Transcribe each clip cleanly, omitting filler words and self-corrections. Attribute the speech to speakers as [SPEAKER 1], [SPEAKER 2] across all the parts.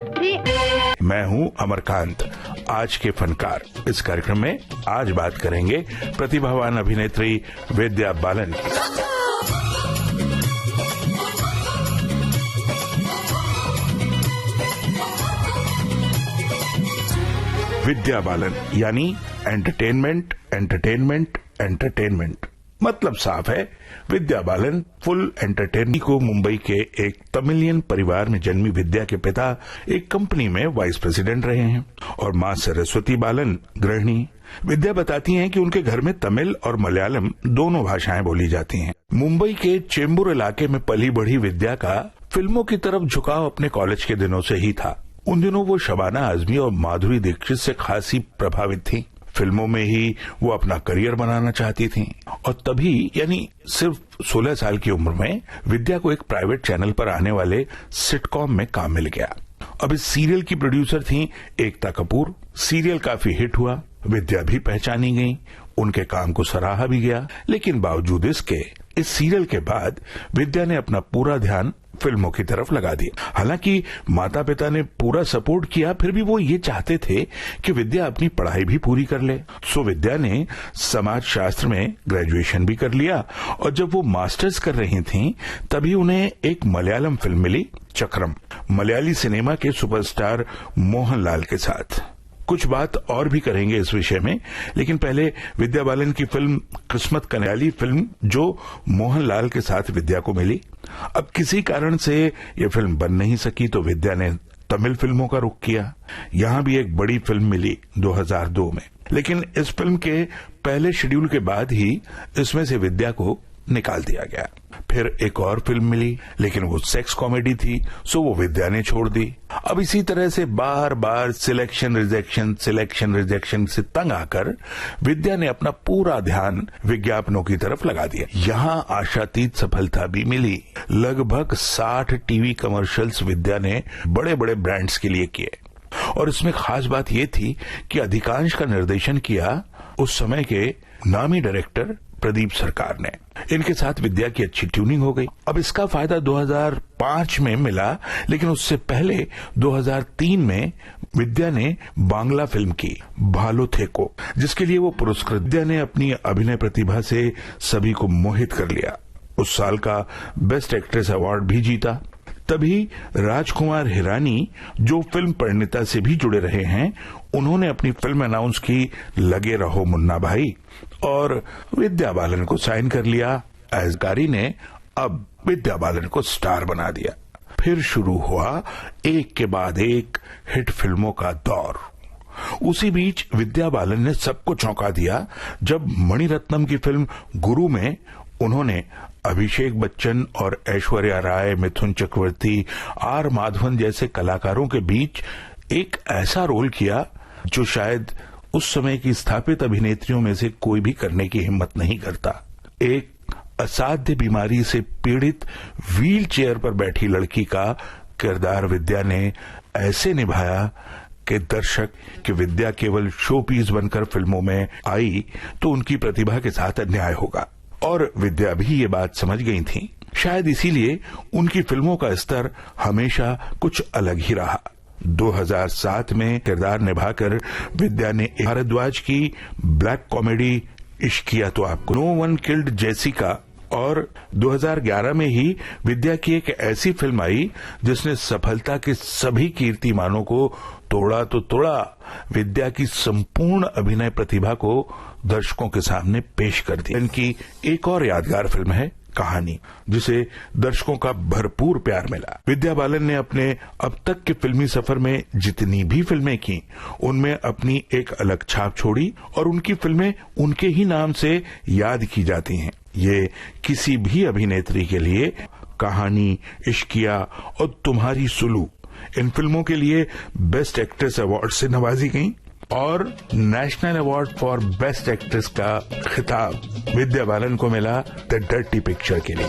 [SPEAKER 1] मैं हूं अमरकांत, आज के फनकार। इस कार्यक्रम में आज बात करेंगे प्रतिभावान अभिनेत्री विद्या बालन की। विद्या बालन यानी एंटरटेनमेंट एंटरटेनमेंट एंटरटेनमेंट। मतलब साफ है, विद्या बालन फुल एंटरटेनमेंट को मुंबई के एक तमिलियन परिवार में जन्मी विद्या के पिता एक कंपनी में वाइस प्रेसिडेंट रहे हैं और मां सरस्वती बालन गृहिणी। विद्या बताती हैं कि उनके घर में तमिल और मलयालम दोनों भाषाएं बोली जाती हैं। मुंबई के चेंबूर इलाके में पली बढ़ी विद्या का फिल्मों की तरफ झुकाव अपने कॉलेज के दिनों से ही था। उन दिनों वो शबाना आजमी और माधुरी दीक्षित से खासी प्रभावित थी। फिल्मों में ही वो अपना करियर बनाना चाहती थीं और तभी यानी सिर्फ 16 साल की उम्र में विद्या को एक प्राइवेट चैनल पर आने वाले सिटकॉम में काम मिल गया। अब इस सीरियल की प्रोड्यूसर थीं एकता कपूर। सीरियल काफी हिट हुआ, विद्या भी पहचानी गई, उनके काम को सराहा भी गया। लेकिन बावजूद इसके इस सीरियल के बाद विद्या ने अपना पूरा ध्यान फिल्मों की तरफ लगा दिया। हालांकि माता पिता ने पूरा सपोर्ट किया, फिर भी वो ये चाहते थे कि विद्या अपनी पढ़ाई भी पूरी कर ले। सो विद्या ने समाज शास्त्र में ग्रेजुएशन भी कर लिया और जब वो मास्टर्स कर रही थीं, तभी उन्हें एक मलयालम फिल्म मिली, चक्रम, मलयाली सिनेमा के सुपरस्टार मोहनलाल के साथ। कुछ बात और भी करेंगे इस विषय में, लेकिन पहले विद्या बालन की फिल्म किस्मत कन्याली फिल्म जो मोहनलाल के साथ विद्या को मिली। अब किसी कारण से ये फिल्म बन नहीं सकी तो विद्या ने तमिल फिल्मों का रुख किया। यहां भी एक बड़ी फिल्म मिली 2002 में, लेकिन इस फिल्म के पहले शेड्यूल के बाद ही इसमें से विद्या को निकाल दिया गया। फिर एक और फिल्म मिली, लेकिन वो सेक्स कॉमेडी थी, सो वो विद्या ने छोड़ दी। अब इसी तरह से बार बार सिलेक्शन रिजेक्शन से तंग आकर विद्या ने अपना पूरा ध्यान विज्ञापनों की तरफ लगा दिया। यहां आशातीत सफलता भी मिली। लगभग 60 टीवी कमर्शियल्स विद्या ने बड़े बड़े ब्रांड्स के लिए किए और इसमें खास बात यह थी कि अधिकांश का निर्देशन किया उस समय के नामी डायरेक्टर प्रदीप सरकार ने। इनके साथ विद्या की अच्छी ट्यूनिंग हो गई। अब इसका फायदा 2005 में मिला, लेकिन उससे पहले 2003 में विद्या ने बांग्ला फिल्म की भालो थेको, जिसके लिए वो पुरस्कृत। विद्या ने अपनी अभिनय प्रतिभा से सभी को मोहित कर लिया। उस साल का बेस्ट एक्ट्रेस अवार्ड भी जीता। तभी राजकुमार हिरानी, जो फिल्म परिणीता से भी जुड़े रहे हैं, उन्होंने अपनी फिल्म अनाउंस की लगे रहो मुन्ना भाई और विद्या बालन को साइन कर लिया। एजकारी ने अब विद्या बालन को स्टार बना दिया। फिर शुरू हुआ एक के बाद एक हिट फिल्मों का दौर। उसी बीच विद्या बालन ने सबको चौंका दिया जब मणिरत्नम की फिल्म गुरु में उन्होंने अभिषेक बच्चन और ऐश्वर्या राय, मिथुन चक्रवर्ती, आर माधवन जैसे कलाकारों के बीच एक ऐसा रोल किया जो शायद उस समय की स्थापित अभिनेत्रियों में से कोई भी करने की हिम्मत नहीं करता। एक असाध्य बीमारी से पीड़ित व्हील चेयर पर बैठी लड़की का किरदार विद्या ने ऐसे निभाया कि दर्शक कि विद्या केवल शो पीस बनकर फिल्मों में आई तो उनकी प्रतिभा के साथ अन्याय होगा। और विद्या भी ये बात समझ गई थी। शायद इसीलिए उनकी फिल्मों का स्तर हमेशा कुछ अलग ही रहा। 2007 में किरदार निभाकर विद्या ने भारद्वाज की ब्लैक कॉमेडी इश्क किया तो आपको, नो वन किल्ड जेसिका, और 2011 में ही विद्या की एक ऐसी फिल्म आई जिसने सफलता के सभी कीर्तिमानों को तोड़ा तो तोड़ा। विद्या की संपूर्ण अभिनय प्रतिभा को दर्शकों के सामने पेश कर दिया। इनकी एक और यादगार फिल्म है कहानी, जिसे दर्शकों का भरपूर प्यार मिला। विद्या बालन ने अपने अब तक के फिल्मी सफर में जितनी भी फिल्में की, उनमें अपनी एक अलग छाप छोड़ी और उनकी फिल्में उनके ही नाम से याद की जाती हैं। ये किसी भी अभिनेत्री के लिए कहानी, इश्किया और तुम्हारी सुलू, इन फिल्मों के लिए बेस्ट एक्ट्रेस अवार्ड से नवाजी गईं और national award for best actress का खिताब विद्या बालन को मिला द डर्टी पिक्चर के लिए।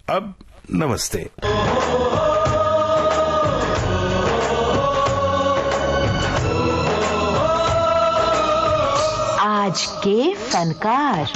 [SPEAKER 1] अब नमस्ते।
[SPEAKER 2] आज के फनकार।